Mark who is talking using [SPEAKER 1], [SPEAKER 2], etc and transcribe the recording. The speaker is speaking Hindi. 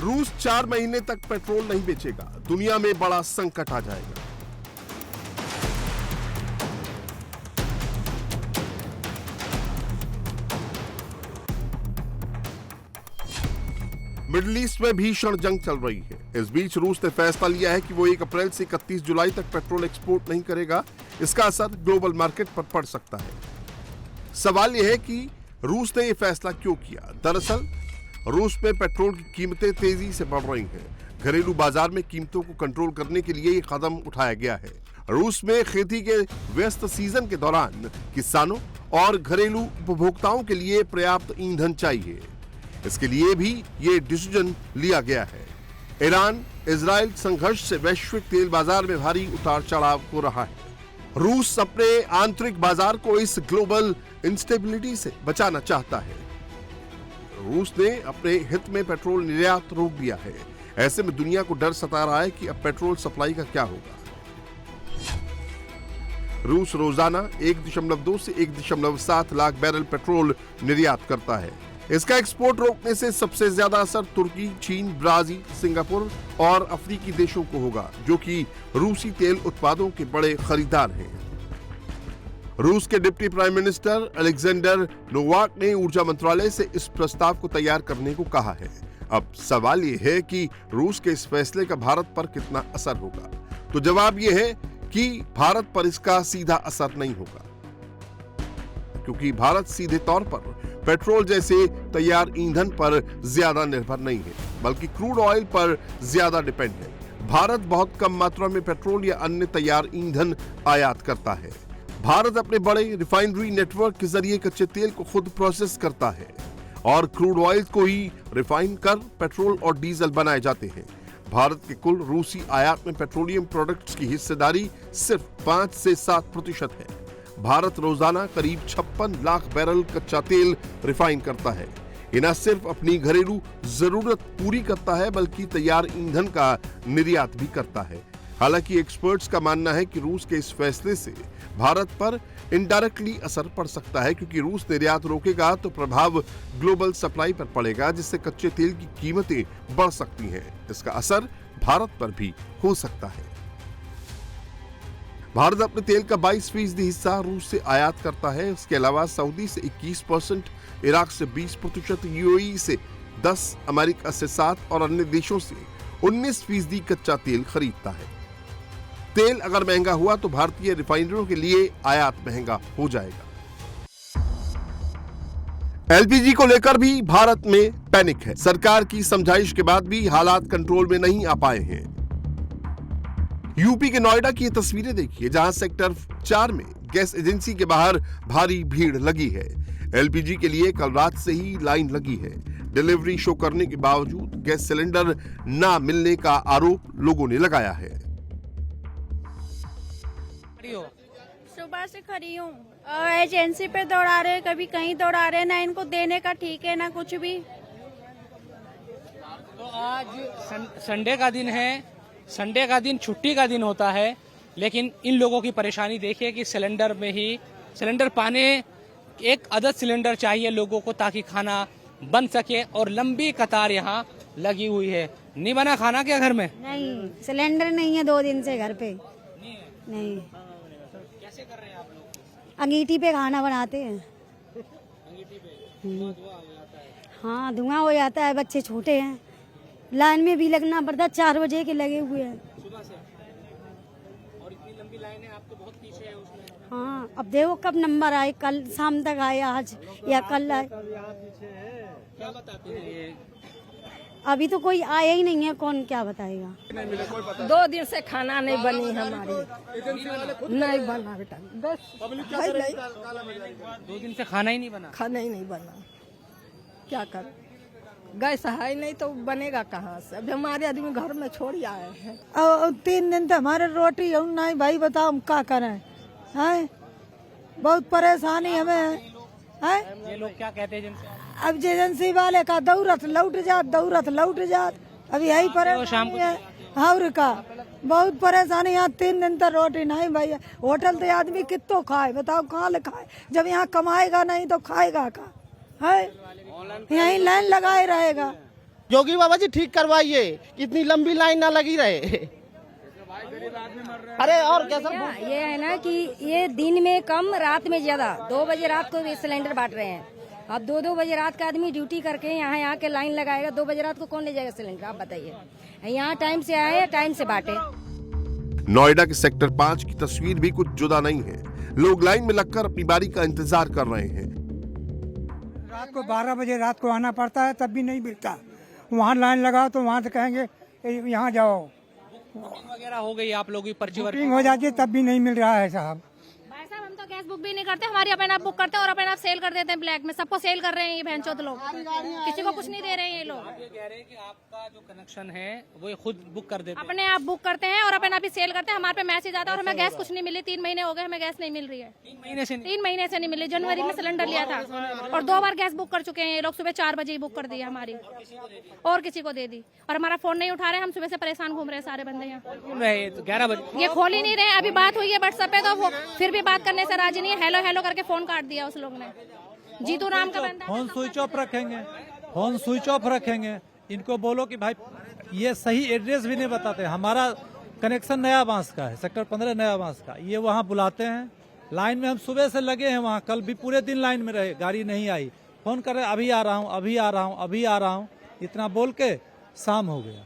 [SPEAKER 1] रूस 4 महीने तक पेट्रोल नहीं बेचेगा, दुनिया में बड़ा संकट आ जाएगा। मिडिल ईस्ट में भीषण जंग चल रही है। इस बीच रूस ने फैसला लिया है कि वो 1 अप्रैल से 31 जुलाई तक पेट्रोल एक्सपोर्ट नहीं करेगा। इसका असर ग्लोबल मार्केट पर पड़ सकता है। सवाल यह है कि रूस ने यह फैसला क्यों किया। दरअसल रूस में पेट्रोल की कीमतें तेजी से बढ़ रही हैं। घरेलू बाजार में कीमतों को कंट्रोल करने के लिए ये कदम उठाया गया है। रूस में खेती के व्यस्त सीजन के दौरान किसानों और घरेलू उपभोक्ताओं के लिए पर्याप्त ईंधन चाहिए। इसके लिए भी ये डिसीजन लिया गया है। ईरान इजराइल संघर्ष से वैश्विक तेल बाजार में भारी उतार चढ़ाव हो रहा है। रूस अपने आंतरिक बाजार को इस ग्लोबल इंस्टेबिलिटी से बचाना चाहता है। रूस ने अपने हित में पेट्रोल निर्यात रोक दिया है। ऐसे में दुनिया को डर सता रहा है कि अब पेट्रोल सप्लाई का क्या होगा। रूस रोजाना 1.2 से 1.7 लाख बैरल पेट्रोल निर्यात करता है। इसका एक्सपोर्ट रोकने से सबसे ज्यादा असर तुर्की, चीन, ब्राजील, सिंगापुर और अफ्रीकी देशों को होगा, जो कि रूसी तेल उत्पादों के बड़े खरीदार हैं। रूस के deputy prime minister Alexander Novak ने ऊर्जा मंत्रालय से इस प्रस्ताव को तैयार करने को कहा है। अब सवाल यह है कि रूस के इस फैसले का भारत पर कितना असर होगा। तो जवाब यह है कि भारत पर इसका सीधा असर नहीं होगा, क्योंकि भारत सीधे तौर पर पेट्रोल जैसे तैयार ईंधन पर ज्यादा निर्भर नहीं है, बल्कि क्रूड ऑयल पर ज्यादा डिपेंड है। भारत बहुत कम मात्रा में पेट्रोल या अन्य तैयार ईंधन आयात करता है। भारत अपने बड़े रिफाइनरी नेटवर्क के जरिए कच्चे तेल को खुद प्रोसेस करता है और क्रूड ऑयल को ही रिफाइन कर पेट्रोल और डीजल बनाए जाते हैं। भारत के कुल रूसी आयात में पेट्रोलियम प्रोडक्ट्स की हिस्सेदारी सिर्फ 5 से 7% है। भारत रोजाना करीब 56 लाख बैरल कच्चा तेल रिफाइन करता है। ये न सिर्फ अपनी घरेलू जरूरत पूरी करता है, बल्कि तैयार ईंधन का निर्यात भी करता है। हालांकि एक्सपर्ट्स का मानना है कि रूस के इस फैसले से भारत पर इनडायरेक्टली असर पड़ सकता है, क्योंकि रूस निर्यात रोकेगा तो प्रभाव ग्लोबल सप्लाई पर पड़ेगा, जिससे कच्चे तेल की कीमतें बढ़ सकती हैं। इसका असर भारत पर भी हो सकता है। भारत अपने तेल का 22% हिस्सा रूस से आयात करता है। इसके अलावा सऊदी से 21%, इराक से 20%, यूएई से 10%, अमेरिका से 7% और अन्य देशों से 19% कच्चा तेल खरीदता है। तेल अगर महंगा हुआ तो भारतीय रिफाइनरों के लिए आयात महंगा हो जाएगा। एलपीजी को लेकर भी भारत में पैनिक है। सरकार की समझाइश के बाद भी हालात कंट्रोल में नहीं आ पाए हैं। यूपी के नोएडा की तस्वीरें देखिए, जहां सेक्टर 4 में गैस एजेंसी के बाहर भारी भीड़ लगी है। एलपीजी के लिए कल रात से ही लाइन लगी है। डिलीवरी शो करने के बावजूद गैस सिलेंडर ना मिलने का आरोप लोगों ने लगाया है।
[SPEAKER 2] सुबह से खड़ी हूँ, एजेंसी पे दौड़ा रहे, कभी कहीं दौड़ा रहे, ना इनको देने का ठीक है ना कुछ भी।
[SPEAKER 3] तो आज संडे का दिन है, संडे का दिन छुट्टी का दिन होता है, लेकिन इन लोगों की परेशानी देखिए कि सिलेंडर में ही सिलेंडर पाने एक अदद सिलेंडर चाहिए लोगों को, ताकि खाना बन सके, और लंबी कतार यहाँ लगी हुई है। नहीं बना खाना क्या घर में?
[SPEAKER 4] नहीं, सिलेंडर नहीं है 2 दिन से घर पे। नहीं।
[SPEAKER 3] कैसे कर रहे हैं आप लोग?
[SPEAKER 4] अंगीठी पे खाना बनाते हैं।
[SPEAKER 3] अंगीठी पे धुआं हो जाता है।
[SPEAKER 4] हाँ, धुआं हो जाता है। बच्चे छोटे हैं, लाइन में भी लगना पड़ता है। 4 बजे के लगे हुए हैं
[SPEAKER 3] सुबह से, और इतनी लंबी लाइन है, आप तो बहुत पीछे है उसमें।
[SPEAKER 4] हाँ, अब देखो कब नंबर आए, कल शाम तक आए, आज या कल आए।
[SPEAKER 3] क्या बताते हैं ये?
[SPEAKER 4] अभी तो कोई आया ही नहीं है, कौन क्या बताएगा।
[SPEAKER 5] 2 दिन से खाना नहीं बनी हमारी, नहीं बना बेटा, बस
[SPEAKER 3] 2 दिन से खाना ही नहीं बना।
[SPEAKER 5] खाना ही नहीं बना, क्या कर, गैस है नहीं तो बनेगा कहाँ से। अभी हमारे आदमी घर में छोड़ आए हैं।
[SPEAKER 6] 3 दिन तो हमारे रोटी नहीं भाई, बताओ हम क्या करें। हैं, बहुत परेशानी हमें है।
[SPEAKER 3] ये लोग क्या कहते हैं जिनसे?
[SPEAKER 6] अब एजेंसी वाले का दौरत लौट जात, अभी यही परेशानी है। और का बहुत परेशानी। यहाँ 3 दिन तक रोटी नहीं भाई। होटल तो आदमी कितो खाए, बताओ कहाँ ले खाए, जब यहाँ कमाएगा नहीं तो खाएगा का है। यहीं लाइन लगाए रहेगा।
[SPEAKER 7] योगी बाबा जी ठीक करवाइए, इतनी लंबी लाइन ना लगी रहे। अरे और क्या सर,
[SPEAKER 4] ये है ना कि ये दिन में कम रात में ज्यादा, 2 बजे रात को ये सिलेंडर बांट रहे हैं। अब 2-2 बजे रात का आदमी ड्यूटी करके यहाँ आके लाइन लगाएगा, 2 बजे रात को कौन ले जाएगा सिलेंडर, आप बताइए। यहाँ टाइम से आए, टाइम से बांटे।
[SPEAKER 1] नोएडा के सेक्टर 5 की तस्वीर भी कुछ जुदा नहीं है। लोग लाइन में लगकर अपनी बारी का इंतजार कर रहे हैं।
[SPEAKER 8] रात को 12 बजे रात को आना पड़ता है, तब भी नहीं मिलता। वहाँ लाइन लगाओ तो वहाँ से कहेंगे यहाँ जाओ,
[SPEAKER 3] बुकिंग वगैरह हो गई आप लोगों की, पर्ची
[SPEAKER 8] बुकिंग हो जाती है, तब भी नहीं मिल रहा है साहब।
[SPEAKER 9] भाई साहब हम तो गैस बुक भी नहीं करते, हमारी अपने आप बुक करते हैं और अपने आप सेल कर देते हैं ब्लैक में। सबको सेल कर रहे हैं ये भैंचोद लोग, किसी को कुछ नहीं दे रहे हैं ये लोग।
[SPEAKER 3] ये कह रहे हैं कि आपका जो कनेक्शन है वो खुद बुक कर देते हैं,
[SPEAKER 9] अपने आप बुक करते हैं और अपने आप ही सेल करते हैं। हमारे पे मैसेज आता है और हमें गैस कुछ नहीं मिली, 3 महीने हो गए हमें गैस नहीं मिल रही है।
[SPEAKER 3] 3 महीने से
[SPEAKER 9] 3 महीने से नहीं मिली। जनवरी में सिलेंडर लिया था और 2 बार गैस बुक कर चुके हैं ये लोग। सुबह 4 बजे ही बुक कर दी हमारी और किसी को दे दी, और हमारा फोन नहीं उठा रहे। हम सुबह से परेशान घूम रहे हैं सारे बंदे यहाँ।
[SPEAKER 3] 11 बजे
[SPEAKER 9] ये खोल ही नहीं रहे। अभी बात हुई है व्हाट्सएप पे, तो वो फिर भी बात करने से राजी नहीं है। हेलो हेलो करके फोन काट दिया उस लोग ने। जीतू नाम का बंदा,
[SPEAKER 10] फोन स्विच ऑफ रखेंगे, फोन स्विच ऑफ रखेंगे। इनको बोलो कि भाई ये सही एड्रेस भी नहीं बताते। हमारा कनेक्शन नया बांस का है, सेक्टर 15 नया बांस का। ये वहाँ बुलाते हैं, लाइन में हम सुबह से लगे हैं वहाँ, कल भी पूरे दिन लाइन में रहे, गाड़ी नहीं आई। फोन कर रहे अभी आ रहा हूँ, अभी आ रहा हूँ, अभी आ रहा हूँ, इतना बोल के शाम हो गया।